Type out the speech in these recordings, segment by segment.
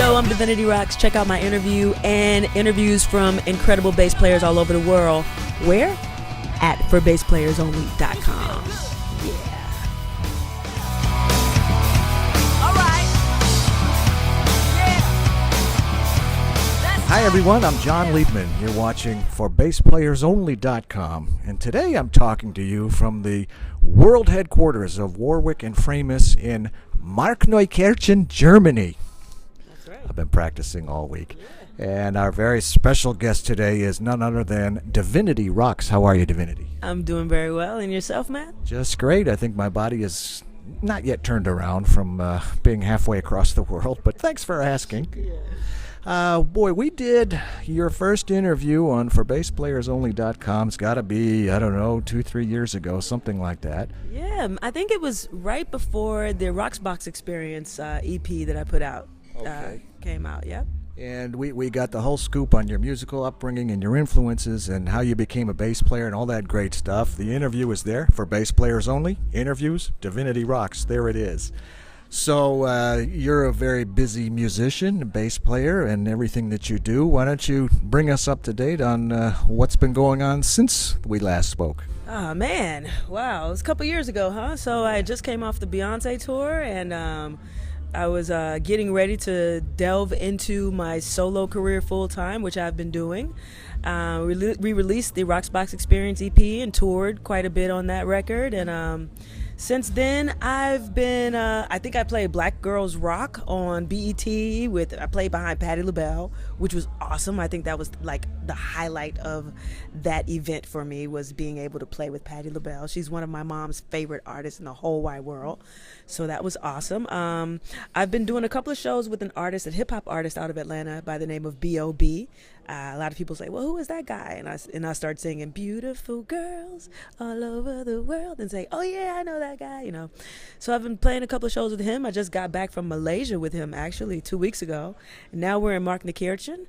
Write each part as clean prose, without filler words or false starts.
Hello, I'm Divinity Roxx. Check out my interview and interviews from incredible bass players all over the world. Where? At forbassplayersonly.com. Yeah. Hi everyone, I'm John Liebman. You're watching forbassplayersonly.com, and today I'm talking to you from the world headquarters of Warwick and Framus in Markneukirchen, Germany. That's right. I've been practicing all week. And our very special guest today is none other than Divinity Roxx. How are you, Divinity? I'm doing very well. And yourself, Matt? Just great. I think my body is not yet turned around from being halfway across the world, but thanks for asking. Yeah. Boy, we did your first interview on forbassplayersonly.com. It's got to be, I don't know, 2-3 years ago, something like that. Yeah, I think it was right before the Roxbox Experience EP that I put out came out, yep. And we got the whole scoop on your musical upbringing and your influences and how you became a bass player and all that great stuff. The interview is there for Bass Players Only. Interviews, Divinity Roxx. There it is. So you're a very busy musician, a bass player, and everything that you do. Why don't you bring us up to date on what's been going on since we last spoke? Oh, man. Wow. It was a couple years ago, huh? So I just came off the Beyonce tour, and I was getting ready to delve into my solo career full-time, which I've been doing. We released the Roxbox Experience EP and toured quite a bit on that record, and since then, I've been, I think I played Black Girls Rock on BET I played behind Patti LaBelle, which was awesome. I think that was like the highlight of that event for me, was being able to play with Patti LaBelle. She's one of my mom's favorite artists in the whole wide world. So that was awesome. I've been doing a couple of shows with a hip hop artist out of Atlanta by the name of B.O.B. A lot of people say, well, who is that guy? And I start singing beautiful girls all over the world and say, oh yeah, I know that guy, you know. So I've been playing a couple of shows with him. I just got back from Malaysia with him actually 2 weeks ago. And now we're in Markneukirchen.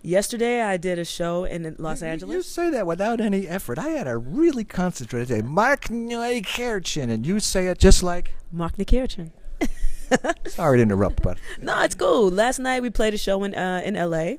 Yesterday I did a show in Los Angeles. You say that without any effort. I had to really concentrate today. Markneukirchen, and you say it just like Markneukirchen. Sorry to interrupt, but no, it's cool. Last night we played a show in LA.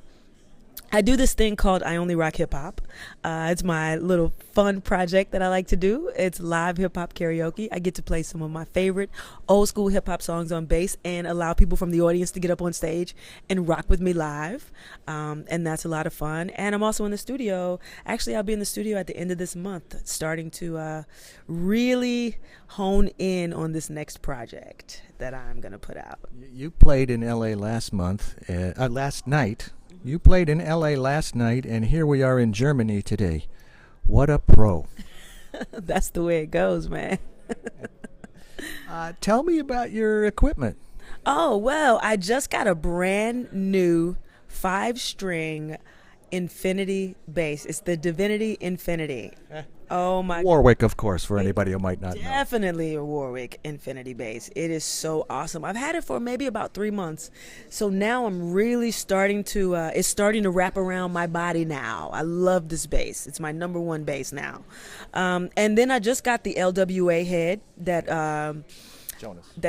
I do this thing called I Only Rock Hip Hop. It's my little fun project that I like to do. It's live hip hop karaoke. I get to play some of my favorite old school hip hop songs on bass and allow people from the audience to get up on stage and rock with me live. And that's a lot of fun. And I'm also in the studio. Actually, I'll be in the studio at the end of this month, starting to really hone in on this next project that I'm going to put out. You played in LA last night. You played in L.A. last night, and here we are in Germany today. What a pro. That's the way it goes, man. Tell me about your equipment. Oh, well, I just got a brand new 5-string Infinity bass. It's the Divinity Infinity. Oh my! Warwick, of course, for anybody who might not know. Definitely a Warwick Infinity bass. It is so awesome. I've had it for maybe about 3 months, so now I'm really starting to. It's starting to wrap around my body now. I love this bass. It's my number one bass now. And then I just got the LWA head that.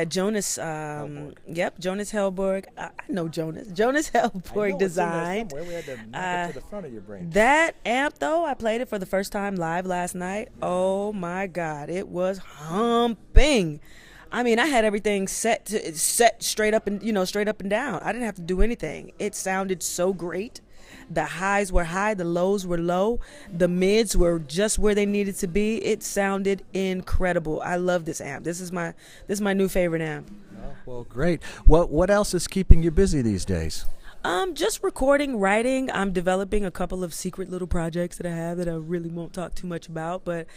Jonas Hellborg. I know Jonas Hellborg designed. We had to knock it to the front of your brain. That amp, though, I played it for the first time live last night. Oh my God, it was humping. I mean, I had everything set straight up and down. I didn't have to do anything. It sounded so great. The highs were high, the lows were low, the mids were just where they needed to be. It sounded incredible. I love this amp. This is my new favorite amp. Oh, well, great. What else is keeping you busy these days? Just recording, writing. I'm developing a couple of secret little projects that I have that I really won't talk too much about, but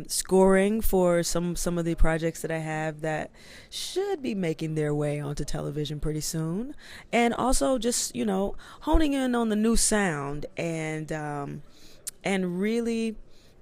scoring for some of the projects that I have that should be making their way onto television pretty soon. And also just, honing in on the new sound and really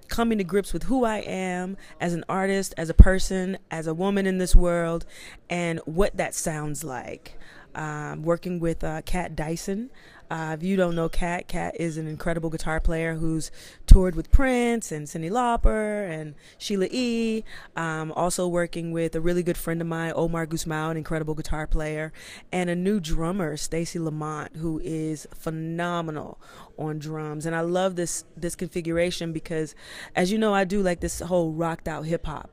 coming to grips with who I am as an artist, as a person, as a woman in this world, and what that sounds like. Working with Kat Dyson. If you don't know Kat is an incredible guitar player who's toured with Prince and Cyndi Lauper and Sheila E. Also working with a really good friend of mine, Omar Guzmao, an incredible guitar player, and a new drummer, Stacy Lamont, who is phenomenal on drums. And I love this configuration because, as you know, I do like this whole rocked out hip hop.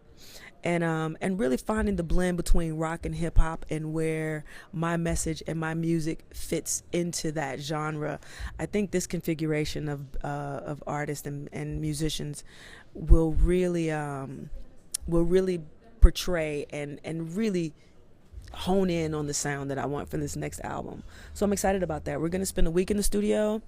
And really finding the blend between rock and hip hop and where my message and my music fits into that genre. I think this configuration of artists and musicians will really portray and really hone in on the sound that I want for this next album. So I'm excited about that. We're going to spend a week in the studio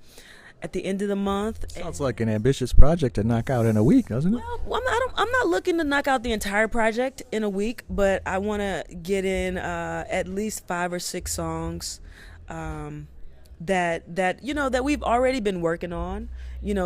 at the end of the month. Sounds like an ambitious project to knock out in a week, doesn't it? Well, I'm not looking to knock out the entire project in a week, but I want to get in at least 5 or 6 songs that we've already been working on.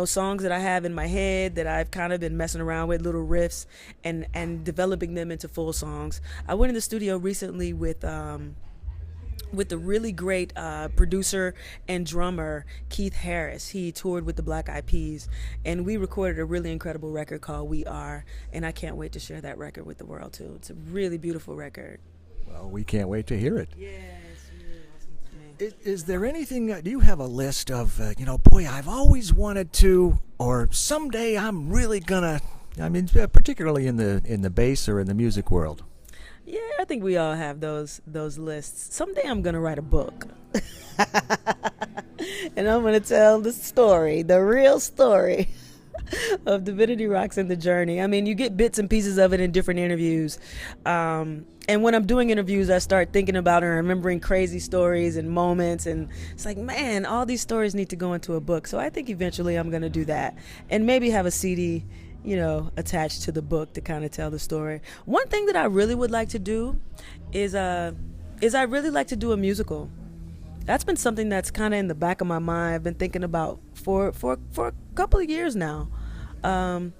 Songs that I have in my head that I've kind of been messing around with, little riffs, and developing them into full songs. I went in the studio recently with the really great producer and drummer Keith Harris. He toured with the Black Eyed Peas, and we recorded a really incredible record called We Are, and I can't wait to share that record with the world too. It's a really beautiful record. Well, we can't wait to hear it. Yes, really awesome to me. Is there anything, do you have a list of, boy, I've always wanted to, or someday I'm really gonna, particularly in the bass or in the music world? Yeah, I think we all have those lists. Someday I'm going to write a book. And I'm going to tell the story, the real story of Divinity Roxx and the journey. You get bits and pieces of it in different interviews. And when I'm doing interviews, I start thinking about and remembering crazy stories and moments. And it's like, man, all these stories need to go into a book. So I think eventually I'm going to do that. And maybe have a CD attached to the book to kind of tell the story. One thing that I really would like to do is I really like to do a musical. That's been something that's kind of in the back of my mind. I've been thinking about for a couple of years now. I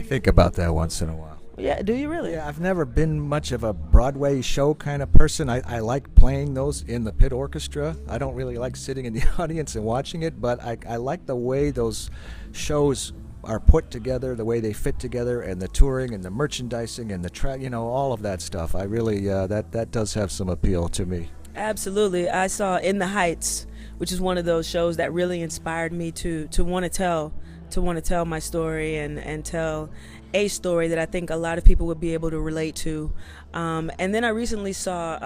think about that once in a while. Yeah, do you really? Yeah, I've never been much of a Broadway show kind of person. I like playing those in the pit orchestra. I don't really like sitting in the audience and watching it, but I like the way those shows are put together, the way they fit together, and the touring and the merchandising and the track, all of that stuff. I really that does have some appeal to me. Absolutely. I saw In the Heights, which is one of those shows that really inspired me to want to tell my story and tell a story that I think a lot of people would be able to relate to. And then I recently saw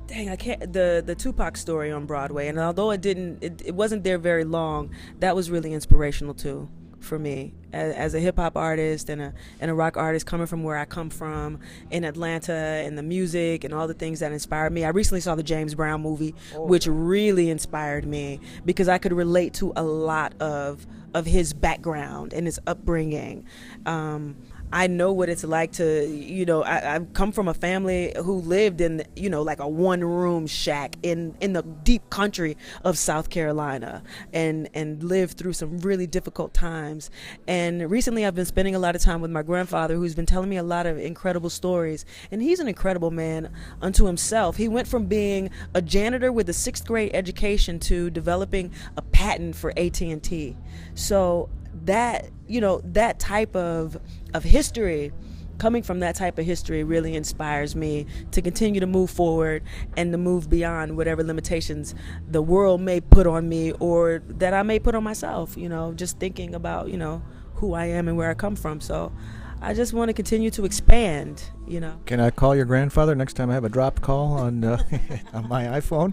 the Tupac story on Broadway, and although it wasn't there very long, that was really inspirational too for me as a hip hop artist and a rock artist coming from where I come from in Atlanta, and the music and all the things that inspired me. I recently saw the James Brown movie, which really inspired me because I could relate to a lot of his background and his upbringing. I know what it's like to, I come from a family who lived in, like a one-room shack in the deep country of South Carolina and lived through some really difficult times. And recently I've been spending a lot of time with my grandfather, who's been telling me a lot of incredible stories. And he's an incredible man unto himself. He went from being a janitor with a 6th grade education to developing a patent for AT&T. So that type of history, coming from that type of history, really inspires me to continue to move forward and to move beyond whatever limitations the world may put on me or that I may put on myself, just thinking about, who I am and where I come from. So I just want to continue to expand, Can I call your grandfather next time I have a dropped call on on my iPhone?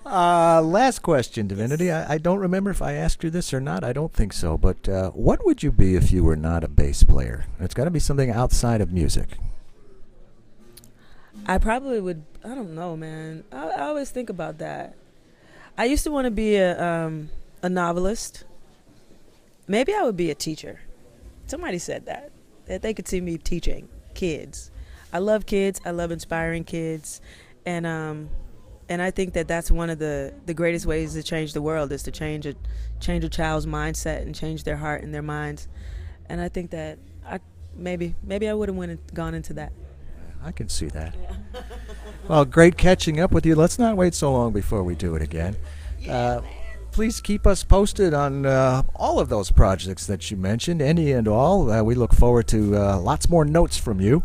Last question, Divinity. I don't remember if I asked you this or not. I don't think so. But what would you be if you were not a bass player? It's got to be something outside of music. I probably would. I don't know, man. I always think about that. I used to want to be a novelist. Maybe I would be a teacher. Somebody said that they could see me teaching kids. I love kids. I love inspiring kids, and I think that that's one of the greatest ways to change the world is to change a child's mindset and change their heart and their minds. And I think that maybe I would have gone into that. I can see that. Yeah. Well, great catching up with you. Let's not wait so long before we do it again. Yeah, please keep us posted on all of those projects that you mentioned, any and all. We look forward to lots more notes from you.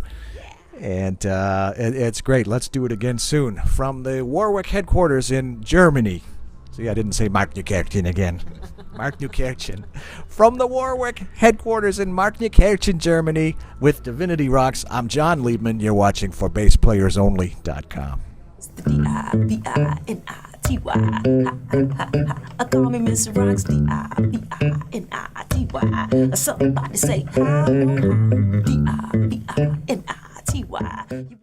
And it's great. Let's do it again soon. From the Warwick headquarters in Germany. See, I didn't say Markneukirchen again. Markneukirchen. From the Warwick headquarters in Markneukirchen, Germany, with Divinity Roxx, I'm John Liebman. You're watching for BassPlayersOnly.com. D-I-V-I-N-I-T-Y. Call me Miss Roxx. D-I-V-I-N-I-T-Y. Somebody say, D-I.